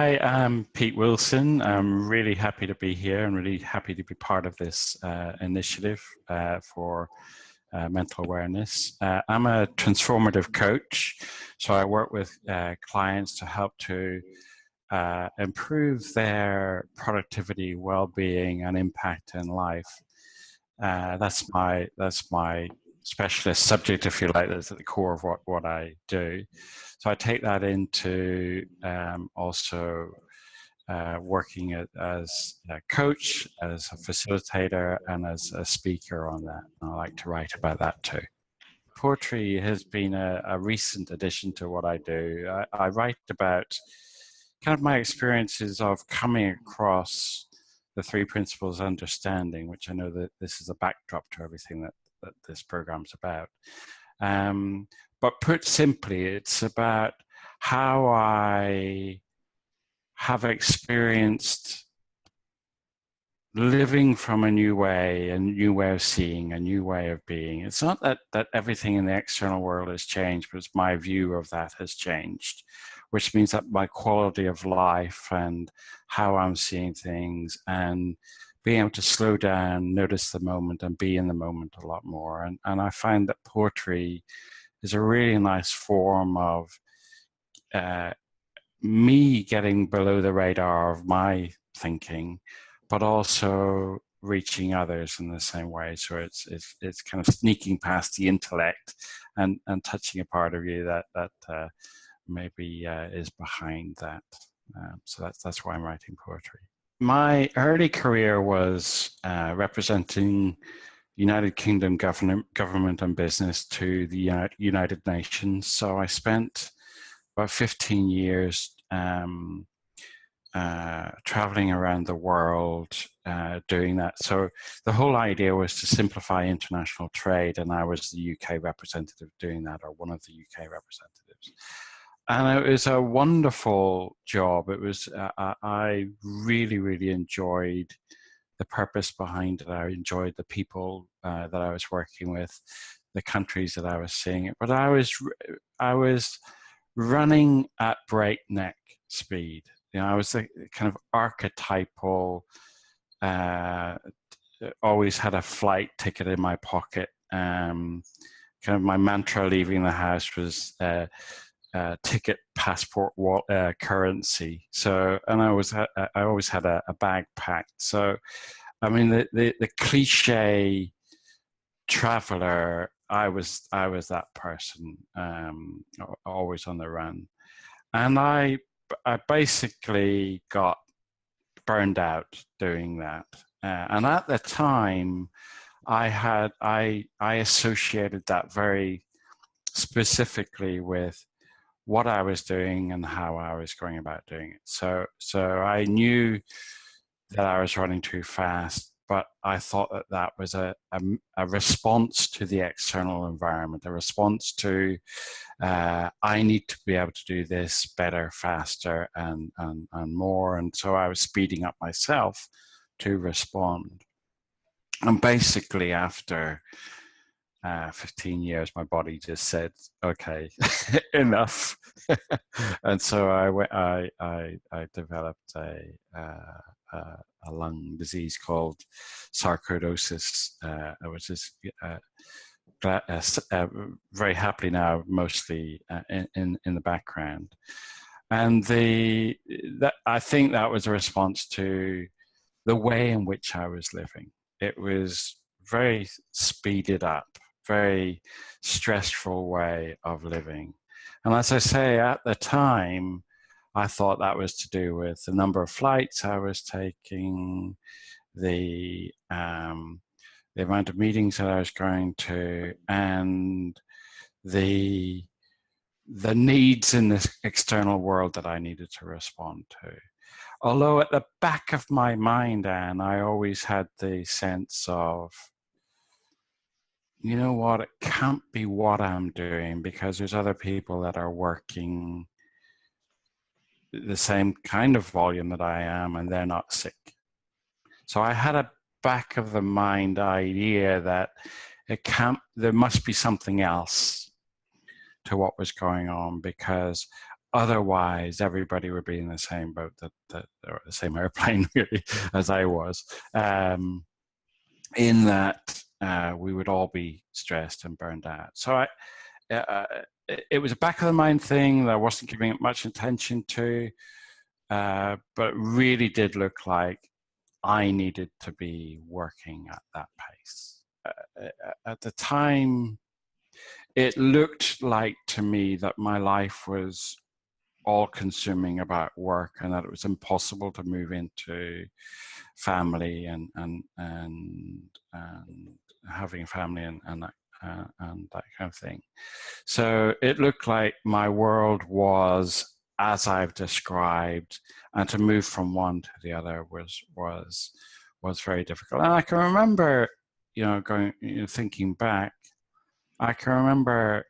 Hi, I'm Pete Wilson. I'm really happy to be here and really happy to be part of this initiative for mental awareness. I'm a transformative coach, so I work with clients to help to improve their productivity, well-being, and impact in life. That's my specialist subject, if you like. That's at the core of what I do. So I take that into also working as a coach, as a facilitator, and as a speaker on that. And I like to write about that too. Poetry has been a recent addition to what I do. I write about kind of my experiences of coming across the three principles of understanding, which I know that this is a backdrop to everything that this program's about. But put simply, it's about how I have experienced living from a new way of seeing, a new way of being. It's not that everything in the external world has changed, but it's my view of that has changed, which means that my quality of life and how I'm seeing things and being able to slow down, notice the moment, and be in the moment a lot more. And I find that poetry is a really nice form of me getting below the radar of my thinking, but also reaching others in the same way. So it's kind of sneaking past the intellect and touching a part of you that maybe is behind that. So that's why I'm writing poetry. My early career was representing United Kingdom government and business to the United Nations. So I spent about 15 years traveling around the world doing that. So the whole idea was to simplify international trade, and I was the UK representative doing that, or one of the UK representatives. And it was a wonderful job. It was, I really, really enjoyed the purpose behind it. I enjoyed the people that I was working with, the countries that I was seeing. But I was running at breakneck speed. You know, I was a kind of archetypal, always had a flight ticket in my pocket. Kind of my mantra leaving the house was ticket, passport, currency. So, and I always had a bag packed. So, I mean, the cliche traveler, I was that person, always on the run. And I basically got burned out doing that. And at the time, I associated that very specifically with what I was doing and how I was going about doing it. So I knew that I was running too fast, but I thought that was a response to the external environment, a response to I need to be able to do this better, faster, and more. And so I was speeding up myself to respond. And basically, after 15 years, my body just said, "Okay, enough." And so I developed a lung disease called sarcoidosis, which is very happily now mostly in the background. And I think that was a response to the way in which I was living. It was very speeded up, very stressful way of living. And as I say, at the time, I thought that was to do with the number of flights I was taking, the amount of meetings that I was going to, and the needs in this external world that I needed to respond to. Although at the back of my mind, Anne, I always had the sense of, you know what, it can't be what I'm doing because there's other people that are working the same kind of volume that I am and they're not sick. So I had a back of the mind idea that there must be something else to what was going on, because otherwise everybody would be in the same boat, or the same airplane really as I was, in that we would all be stressed and burned out. So it was a back of the mind thing that I wasn't giving it much attention to, but it really did look like I needed to be working at that pace. At the time, it looked like to me that my life was all consuming about work, and that it was impossible to move into family and having a family and that kind of thing. So it looked like my world was as I've described, and to move from one to the other was very difficult. And I can remember, thinking back, I can remember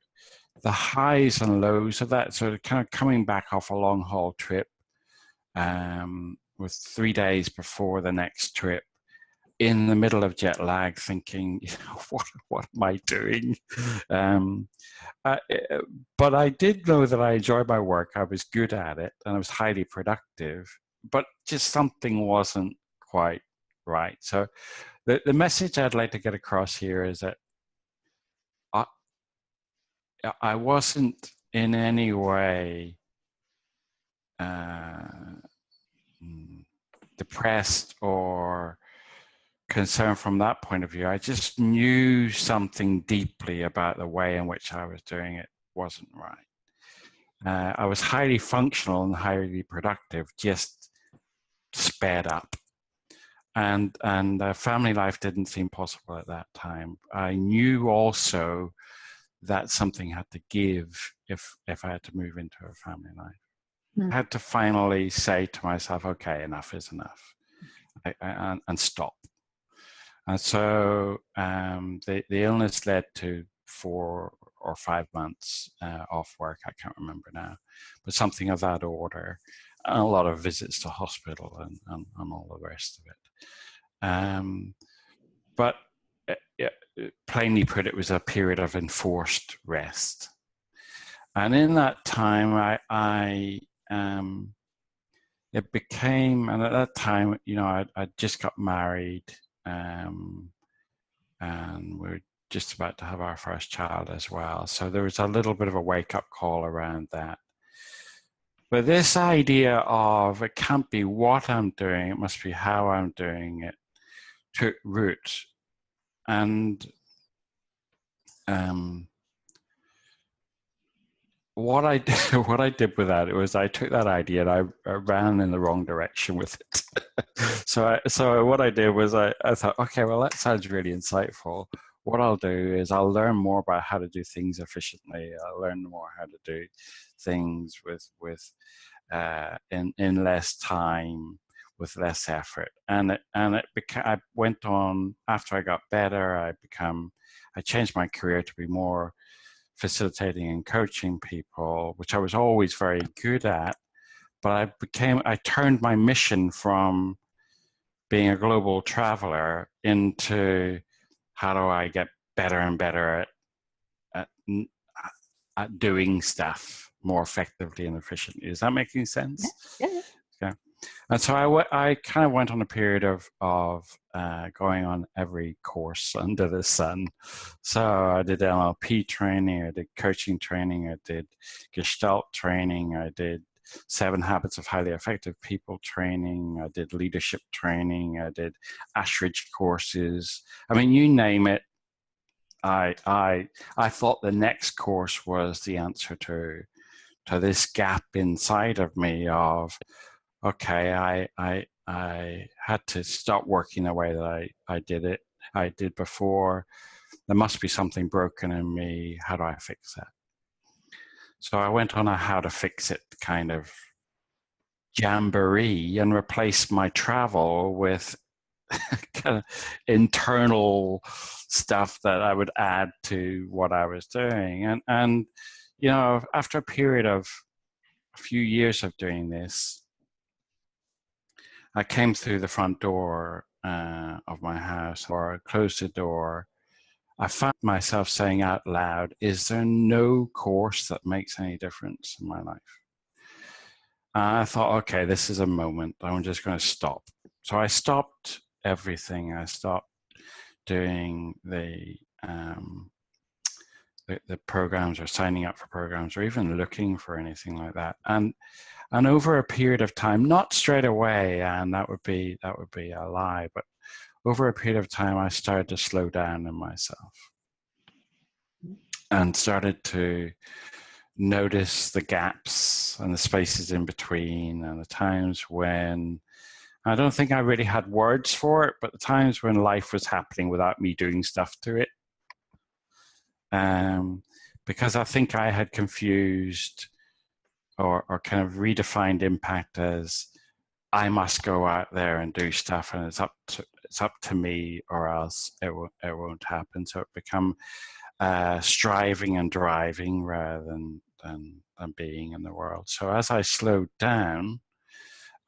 the highs and lows of that. So kind of coming back off a long haul trip, with 3 days before the next trip, in the middle of jet lag, thinking, what am I doing? But I did know that I enjoyed my work. I was good at it, and I was highly productive. But just something wasn't quite right. So the message I'd like to get across here is that I wasn't in any way depressed or concerned from that point of view. I just knew something deeply about the way in which I was doing it wasn't right. I was highly functional and highly productive, just sped up. And family life didn't seem possible at that time. I knew also that something had to give if I had to move into a family life. I had to finally say to myself, okay, enough is enough, and stop. And so the illness led to 4 or 5 months off work. I can't remember now, but something of that order, and a lot of visits to hospital and all the rest of it. But plainly put, it was a period of enforced rest. And in that time, it became, and at that time, I just got married, and we're just about to have our first child as well. So there was a little bit of a wake-up call around that. But this idea of it can't be what I'm doing, it must be how I'm doing it, took root. And what I did with that was I took that idea and I ran in the wrong direction with it. So what I did was I thought, okay, well, that sounds really insightful. What I'll do is I'll learn more about how to do things efficiently. I'll learn more how to do things in less time, with less effort. And I went on, after I got better, I changed my career to be more facilitating and coaching people, which I was always very good at. But I turned my mission from being a global traveler into how do I get better and better at doing stuff more effectively and efficiently. Is that making sense? Yeah. Yeah. And so I kind of went on a period of going on every course under the sun. So I did NLP training, I did coaching training, I did Gestalt training, I did 7 Habits of Highly Effective People training, I did leadership training, I did Ashridge courses. I mean, you name it. I thought the next course was the answer to this gap inside of me of, okay, I had to stop working the way that I did before. There must be something broken in me. How do I fix that? So I went on a how to fix it kind of jamboree and replaced my travel with kind of internal stuff that I would add to what I was doing. And after a period of a few years of doing this, I came through the front door of my house, or I closed the door. I found myself saying out loud, is there no course that makes any difference in my life? I thought, okay, this is a moment. I'm just going to stop. So I stopped everything. I stopped doing the programs or signing up for programs or even looking for anything like that. And over a period of time, not straight away, and that would be a lie, but over a period of time, I started to slow down in myself and started to notice the gaps and the spaces in between and the times when I don't think I really had words for it, but the times when life was happening without me doing stuff to it. Because I think I had confused or kind of redefined impact as I must go out there and do stuff, and it's up to me, or else it won't happen. So it become striving and driving rather than being in the world. So as I slowed down,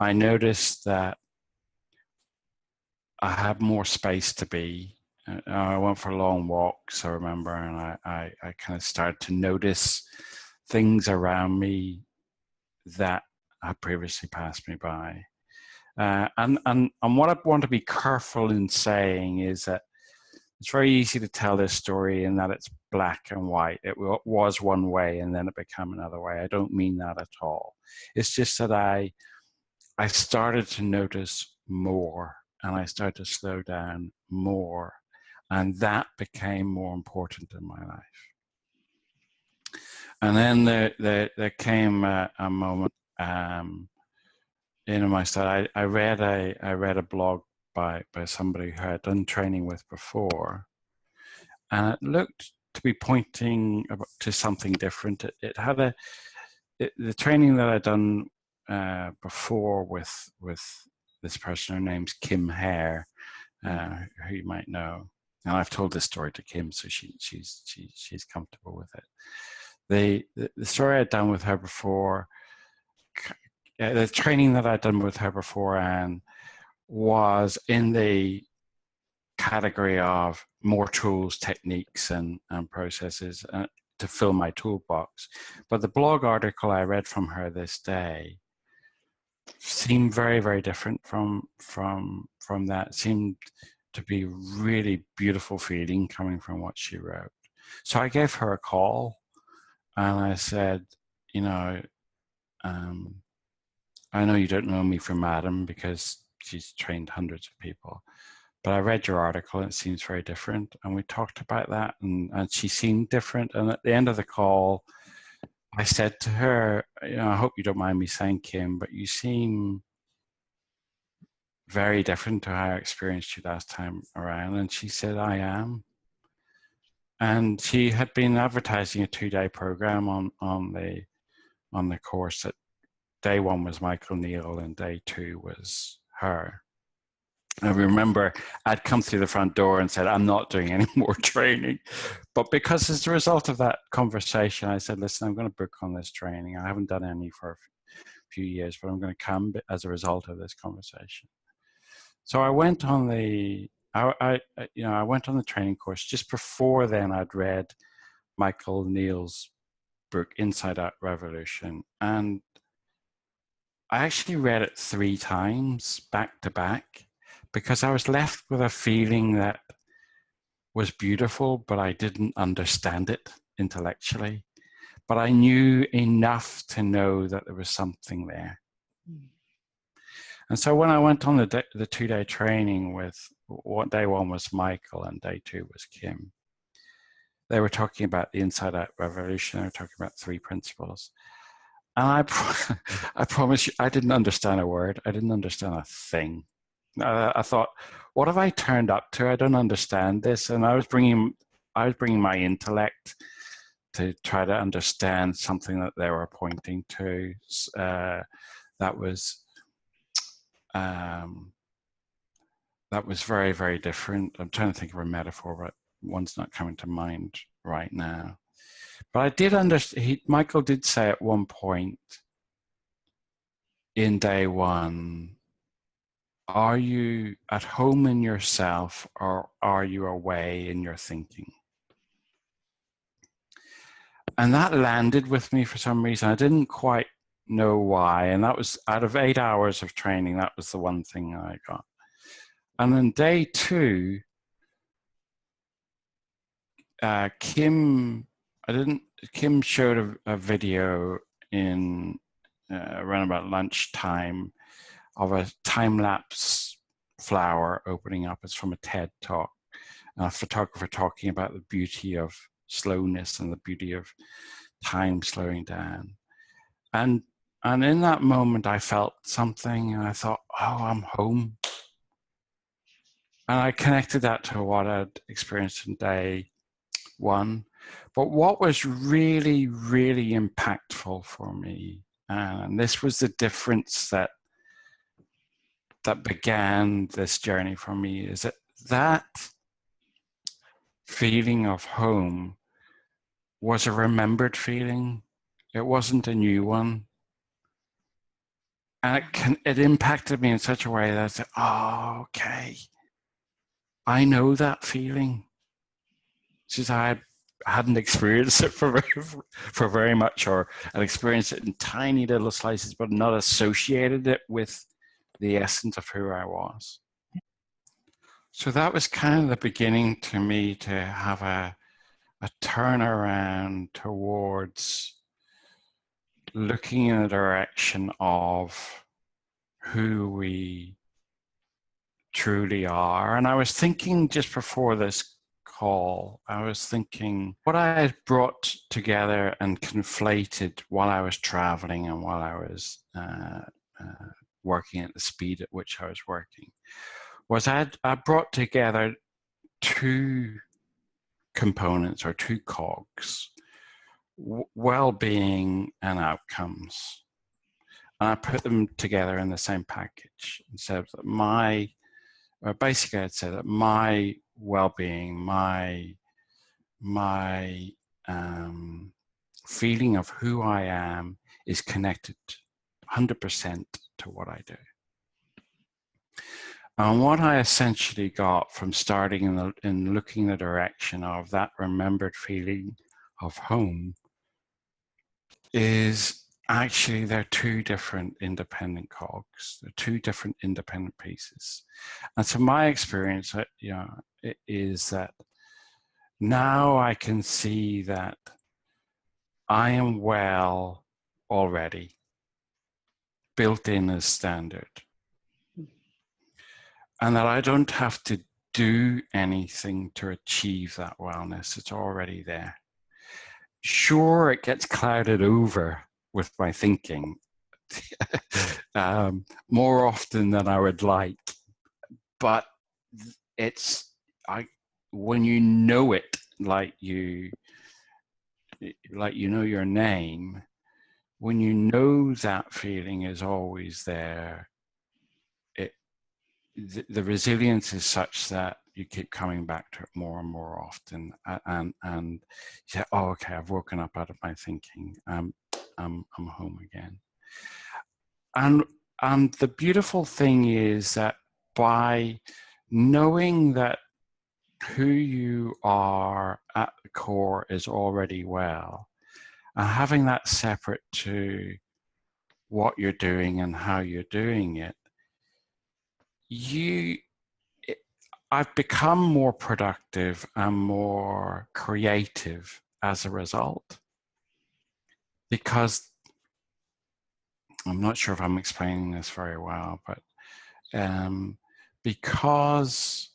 I noticed that I had more space to be. I went for long walks, I remember, and I kind of started to notice things around me that had previously passed me by. And what I want to be careful in saying is that it's very easy to tell this story in that it's black and white. It was one way and then it became another way. I don't mean that at all. It's just that I started to notice more and I started to slow down more. And that became more important in my life. And then there came a moment in my study. I read a blog by somebody who I had done training with before, and it looked to be pointing to something different. It had the training that I'd done before with this person. Her name's Kim Hare, who you might know, and I've told this story to Kim, so she's comfortable with it. The story I'd done with her before, the training that I'd done with her before, and was in the category of more tools, techniques, and processes to fill my toolbox. But the blog article I read from her this day seemed very, very different from that. It seemed to be really beautiful feeling coming from what she wrote. So I gave her a call and I said, I know you don't know me from Adam because she's trained hundreds of people, but I read your article and it seems very different. And we talked about that and she seemed different. And at the end of the call, I said to her, I hope you don't mind me saying, Kim, but you seem very different to how I experienced you last time around. And she said, I am. And she had been advertising a 2-day program on the course. That day 1 was Michael Neal and day 2 was her. I remember I'd come through the front door and said, I'm not doing any more training. But because as a result of that conversation, I said, listen, I'm going to book on this training. I haven't done any for a few years, but I'm going to come as a result of this conversation. So I went on the training course. Just before then, I'd read Michael Neal's book, Inside Out Revolution. And I actually read it 3 times back to back, because I was left with a feeling that was beautiful, but I didn't understand it intellectually. But I knew enough to know that there was something there. And so when I went on the 2-day training with, day 1 was Michael and day 2 was Kim, they were talking about the Inside Out Revolution. They were talking about 3 principles. And I promise you, I didn't understand a word. I didn't understand a thing. I thought, what have I turned up to? I don't understand this. And I was bringing my intellect to try to understand something that they were pointing to. That was very, very different. I'm trying to think of a metaphor, but one's not coming to mind right now. But I did understand. Michael did say at one point in day 1, are you at home in yourself or are you away in your thinking? And that landed with me for some reason. I didn't quite know why. And that was out of 8 hours of training, that was the one thing I got. And then day two, Kim showed a video in around about lunchtime of a time-lapse flower opening up. It's from a TED talk, and a photographer talking about the beauty of slowness and the beauty of time slowing down. And in that moment, I felt something, and I thought, oh, I'm home. And I connected that to what I'd experienced in day one. But what was really, really impactful for me, and this was the difference that began this journey for me, is that feeling of home was a remembered feeling. It wasn't a new one. And it impacted me in such a way that I said, oh, okay, I know that feeling. Since I hadn't experienced it for very much, or I'd experienced it in tiny little slices, but not associated it with the essence of who I was. So that was kind of the beginning to me to have a turnaround towards looking in the direction of who we truly are. And I was thinking just before this call, I was thinking what I had brought together and conflated while I was traveling and while I was working at the speed at which I was working was I brought together two components or two cogs, well-being and outcomes. And I put them together in the same package and said that basically I'd say that my well-being, my feeling of who I am is connected 100% to what I do. And what I essentially got from starting in looking the direction of that remembered feeling of home is actually they're two different independent cogs. They're two different independent pieces. And so my experience, it is that now I can see that I am well already, built in as standard, and that I don't have to do anything to achieve that wellness. It's already there. Sure, it gets clouded over with my thinking more often than I would like, but when you know it, like you know your name, when you know that feeling is always there, the resilience is such that you keep coming back to it more and more often, and you say, oh, okay, I've woken up out of my thinking. I'm home again. And the beautiful thing is that by knowing that who you are at the core is already well, and having that separate to what you're doing and how you're doing it, I've become more productive and more creative as a result, because I'm not sure if I'm explaining this very well, but because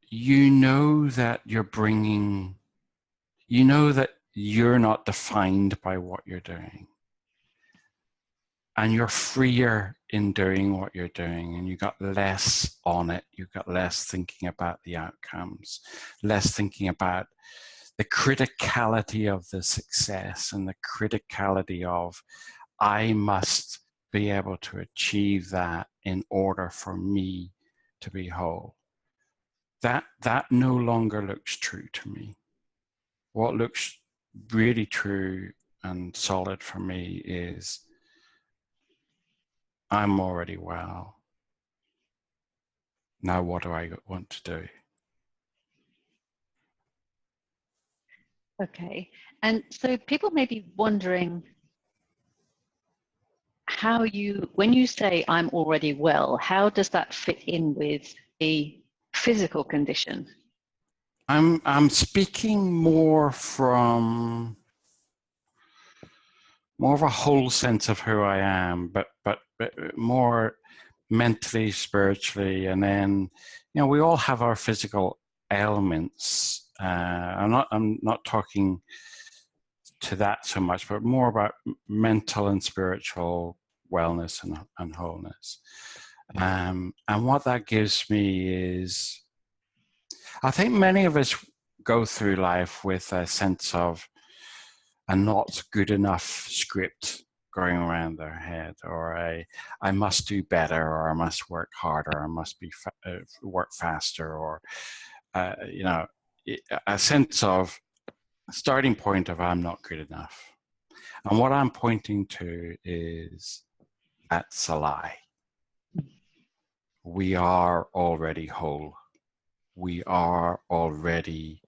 you know that you're not defined by what you're doing. And you're freer in doing what you're doing, and you got less on it. You've got less thinking about the outcomes, less thinking about the criticality of the success and the criticality of, I must be able to achieve that in order for me to be whole. That no longer looks true to me. What looks really true and solid for me is, I'm already well. Now what do I want to do? Okay. And so people may be wondering how when you say I'm already well, how does that fit in with a physical condition? I'm speaking more from more of a whole sense of who I am, but more mentally, spiritually, and then we all have our physical ailments. I'm not talking to that so much, but more about mental and spiritual wellness and wholeness. And what that gives me is, I think many of us go through life with a sense of a not good enough script going around their head, or I must do better, or I must work harder, I must be work faster, or a sense of starting point of I'm not good enough. And what I'm pointing to is that's a lie. We are already whole. We are already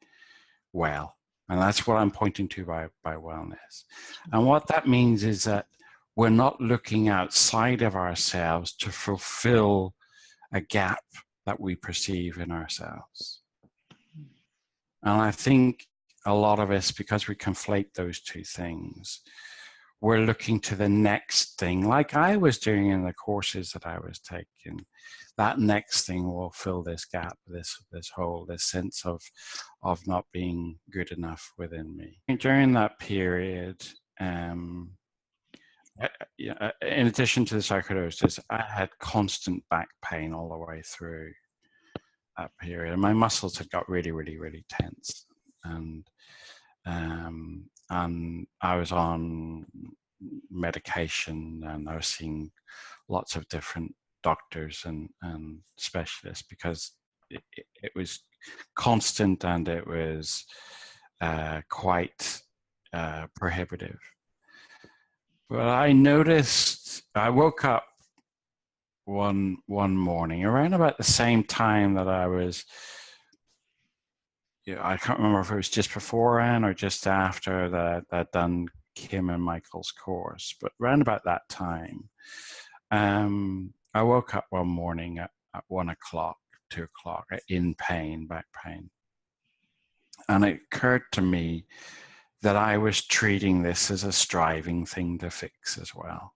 well. And that's what I'm pointing to by wellness. And what that means is that we're not looking outside of ourselves to fulfill a gap that we perceive in ourselves. And I think a lot of us, because we conflate those two things, we're looking to the next thing, like I was doing in the courses that I was taking. That next thing will fill this gap, this hole, this sense of not being good enough within me. During that period, in addition to the sarcoidosis, I had constant back pain all the way through that period. And my muscles had got really, really, really tense. And I was on medication, and I was seeing lots of different doctors and specialists, because it was constant, and it was quite prohibitive. But I noticed, I woke up one morning around about the same time that I was, I can't remember if it was just beforehand or just after that I'd done Kim and Michael's course, but around about that time, I woke up one morning at 1 o'clock, 2 o'clock, in pain, back pain. And it occurred to me that I was treating this as a striving thing to fix as well.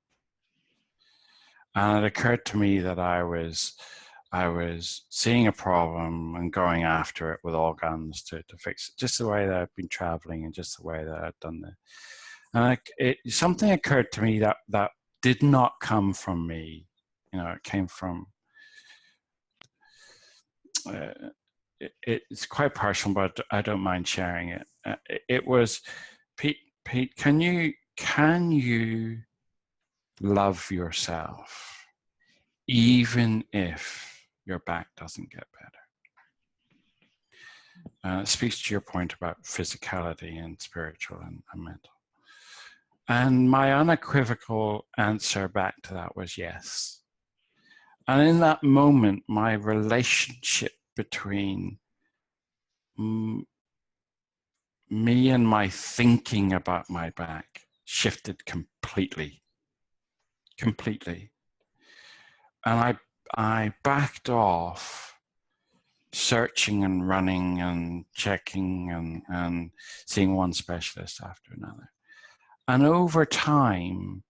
And it occurred to me that I was seeing a problem and going after it with all guns to fix it, just the way that I've been traveling and just the way that I've done it. And something occurred to me that did not come from me. It came from, it's quite personal, but I don't mind sharing it. It was, Pete, can you love yourself even if your back doesn't get better? It speaks to your point about physicality and spiritual and mental. And my unequivocal answer back to that was yes. And in that moment, my relationship between me and my thinking about my back shifted completely. And I backed off searching and running and checking and seeing one specialist after another. And over time,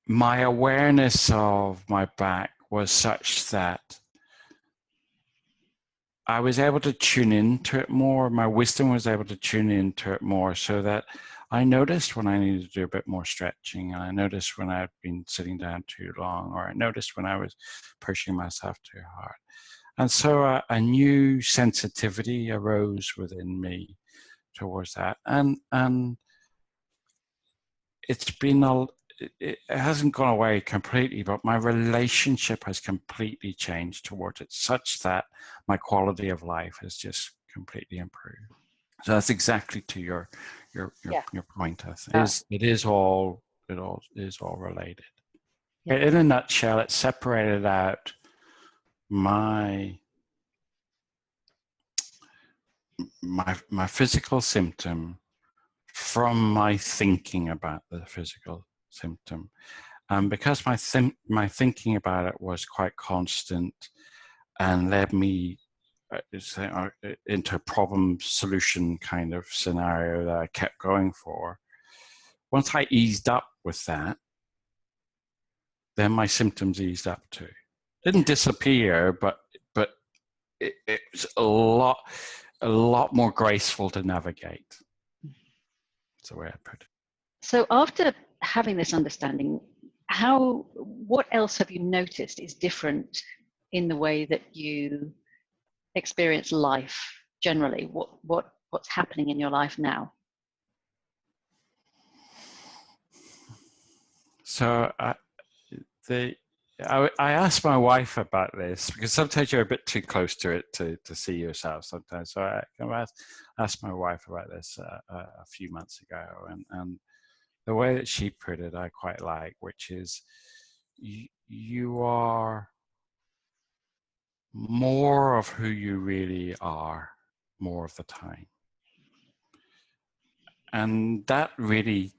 my awareness of my back was such that I was able to tune into it more. My wisdom was able to tune into it more, so that I noticed when I needed to do a bit more stretching, and I noticed when I'd been sitting down too long, or I noticed when I was pushing myself too hard. And so a new sensitivity arose within me towards that. And it hasn't gone away completely, but my relationship has completely changed towards it, such that my quality of life has just completely improved. So that's exactly to your point. I think it is all related. Yeah. In a nutshell, it separated out my my physical symptom from my thinking about the physical symptom. And because my thinking about it was quite constant and led me into a problem solution kind of scenario that I kept going for, once I eased up with that, then my symptoms eased up too. Didn't disappear, but it was a lot more graceful to navigate. That's the way I put it. So after having this understanding, what else have you noticed is different in the way that you experience life generally? What's happening in your life now? So I asked my wife about this because sometimes you're a bit too close to it to see yourself sometimes. So I asked my wife about this a few months ago, and the way that she put it, I quite like, which is you are more of who you really are more of the time. And that really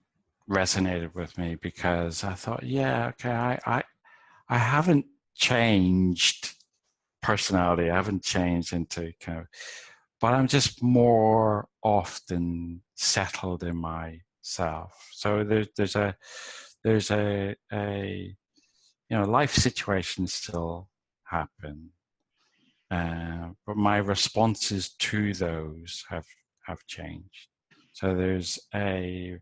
resonated with me because I thought, yeah, okay, I haven't changed personality. I haven't changed into kind of, but I'm just more often settled in myself. So there's a life situations still happen, but my responses to those have changed. So there's a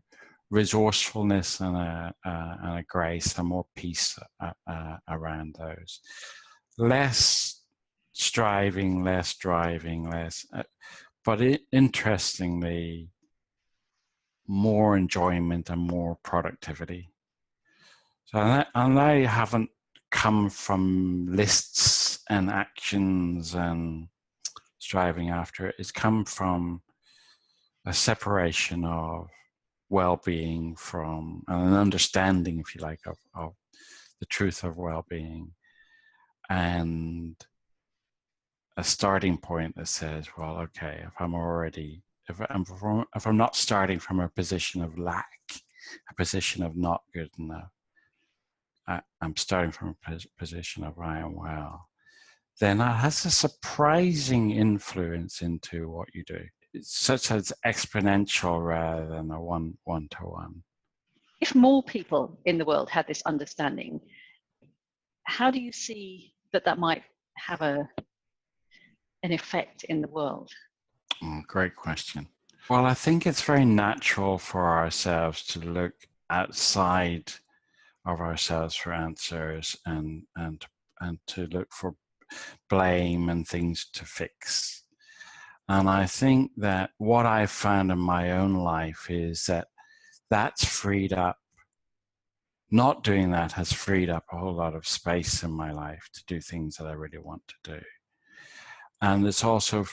resourcefulness and a grace and more peace around those. Less striving, less driving, but interestingly, more enjoyment and more productivity. So and they haven't come from lists and actions and striving after it. It's come from a separation of well-being from and an understanding, if you like, of the truth of well-being, and a starting point that says, well, okay, if I'm not starting from a position of lack, a position of not good enough, I'm starting from a position of I am well, then that has a surprising influence into what you do. It's such as exponential rather than a one-to-one. If more people in the world had this understanding, how do you see that might have an effect in the world? Great question. Well, I think it's very natural for ourselves to look outside of ourselves for answers and to look for blame and things to fix. And I think that what I've found in my own life is that that's freed up. Not doing that has freed up a whole lot of space in my life to do things that I really want to do. And it's also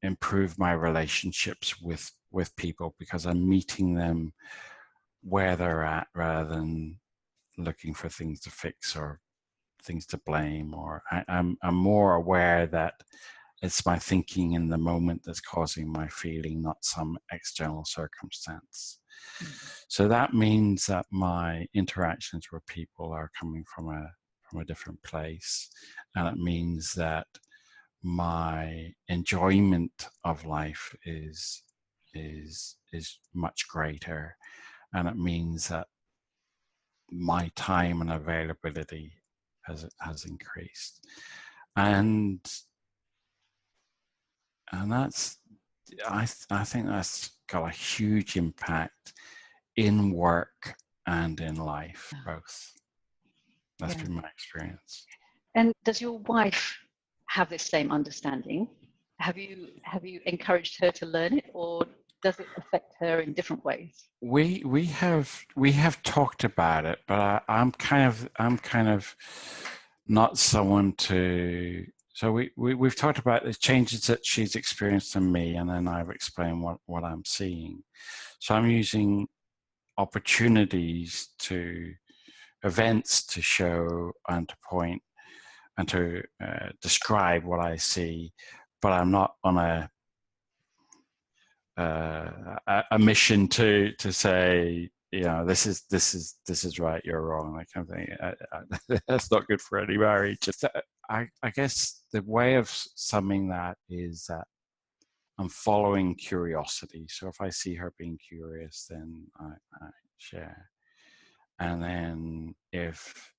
improved my relationships with people because I'm meeting them where they're at rather than looking for things to fix or things to blame. Or I'm more aware that it's my thinking in the moment that's causing my feeling, not some external circumstance. So that means that my interactions with people are coming from a different place, and it means that my enjoyment of life is much greater, and it means that my time and availability has increased, and that's I think that's got a huge impact in work and in life both. That's been my experience. And does your wife have this same understanding? Have you encouraged her to learn it, or does it affect her in different ways? We have talked about it, but I'm kind of not someone to. So we've talked about the changes that she's experienced in me, and then I've explained what I'm seeing. So I'm using opportunities to events to show and to point and to describe what I see, but I'm not on a a mission to say, you know, this is right, you're wrong, that kind of thing. That's not good for any marriage. I guess the way of summing that is that I'm following curiosity. So if I see her being curious, then I share. And then if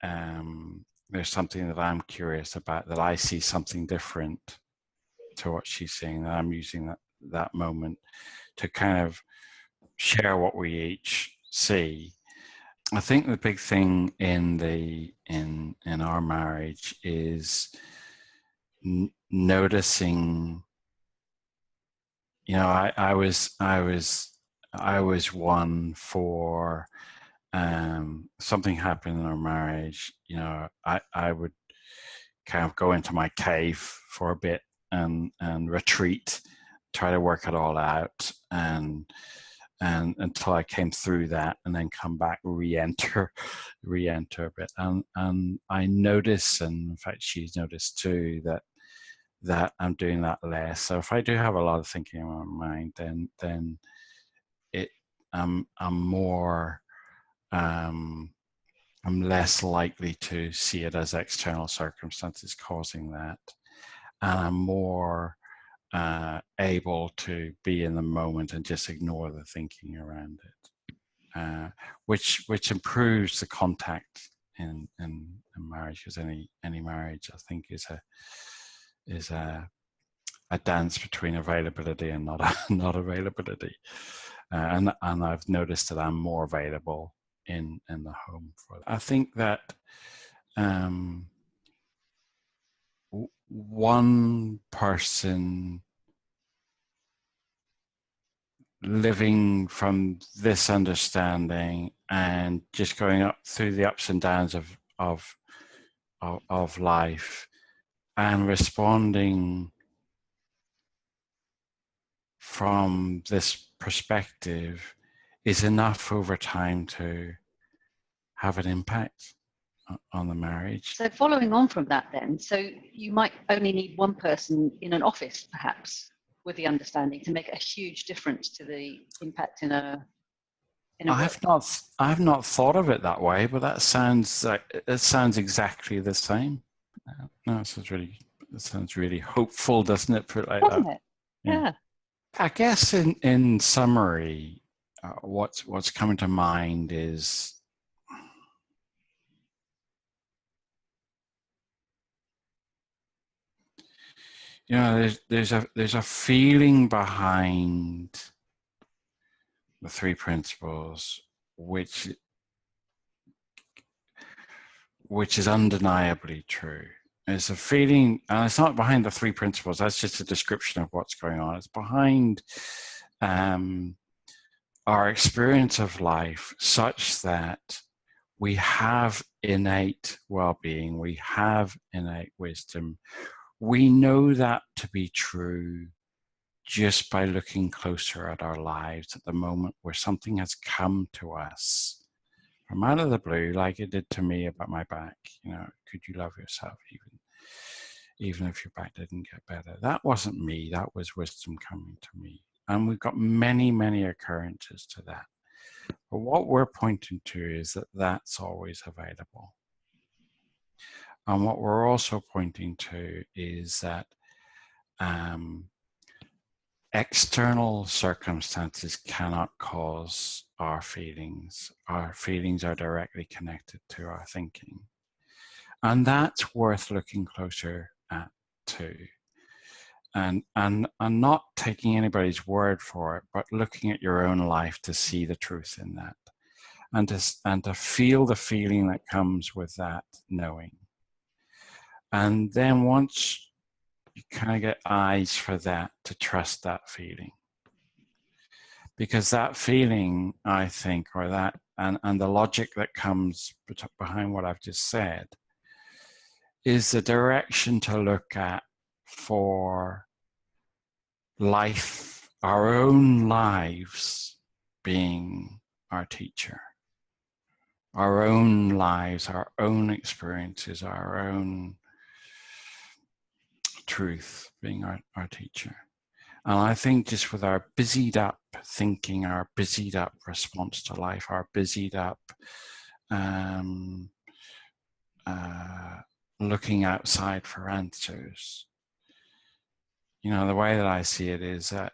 there's something that I'm curious about, that I see something different to what she's saying, that I'm using that moment to kind of share what we each see. I think the big thing in our marriage is noticing. You know, I was one for something happened in our marriage. You know, I would kind of go into my cave for a bit and retreat, try to work it all out, and until I came through that, and then come back, re-enter a bit, and I notice, and in fact she's noticed too, that I'm doing that less. So if I do have a lot of thinking in my mind, then I'm more I'm less likely to see it as external circumstances causing that, and I'm more able to be in the moment and just ignore the thinking around it, which improves the contact in marriage, because any marriage, I think, is a dance between availability and not availability, and I've noticed that I'm more available in the home for that. I think that one person living from this understanding and just going up through the ups and downs of life and responding from this perspective is enough over time to have an impact on the marriage. So following on from that then, so you might only need one person in an office perhaps with the understanding to make a huge difference to the impact in a I've not thought of it that way, but that sounds exactly the same. No, it sounds really hopeful, doesn't it? Put it like doesn't that. It? Yeah. I guess in summary, what's coming to mind is, you know, there's a feeling behind the three principles which is undeniably true. It's a feeling, and it's not behind the three principles. That's just a description of what's going on. It's behind our experience of life, such that we have innate well-being, we have innate wisdom. We know that to be true just by looking closer at our lives at the moment where something has come to us from out of the blue, like it did to me about my back. You know, could you love yourself even if your back didn't get better? That wasn't me, that was wisdom coming to me. And we've got many, many occurrences to that. But what we're pointing to is that that's always available. And what we're also pointing to is that external circumstances cannot cause our feelings. Our feelings are directly connected to our thinking. And that's worth looking closer at too. And not taking anybody's word for it, but looking at your own life to see the truth in that. And to feel the feeling that comes with that knowing. And then once you kind of get eyes for that, to trust that feeling. Because that feeling, I think, or that, and the logic that comes behind what I've just said, is the direction to look at for life, our own lives being our teacher. Our own lives, our own experiences, our own truth being our teacher. And I think just with our busied up thinking, our busied up response to life, our busied up looking outside for answers, you know, the way that I see it is that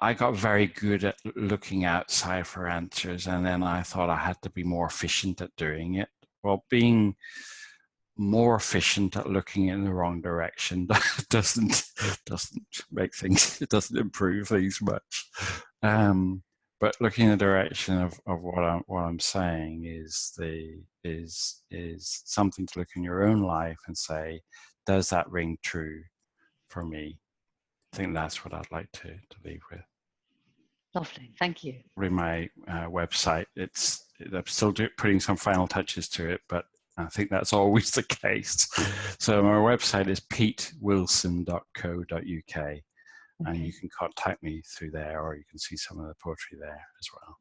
I got very good at looking outside for answers, and then I thought I had to be more efficient at doing it. Well, being more efficient at looking in the wrong direction doesn't make things, it doesn't improve things much. But looking in the direction of what I'm saying is something to look in your own life and say, does that ring true for me? I think that's what I'd like to leave with. Lovely, thank you. Read my website. I'm still putting some final touches to it, but I think that's always the case. So my website is petewilson.co.uk, and you can contact me through there, or you can see some of the poetry there as well.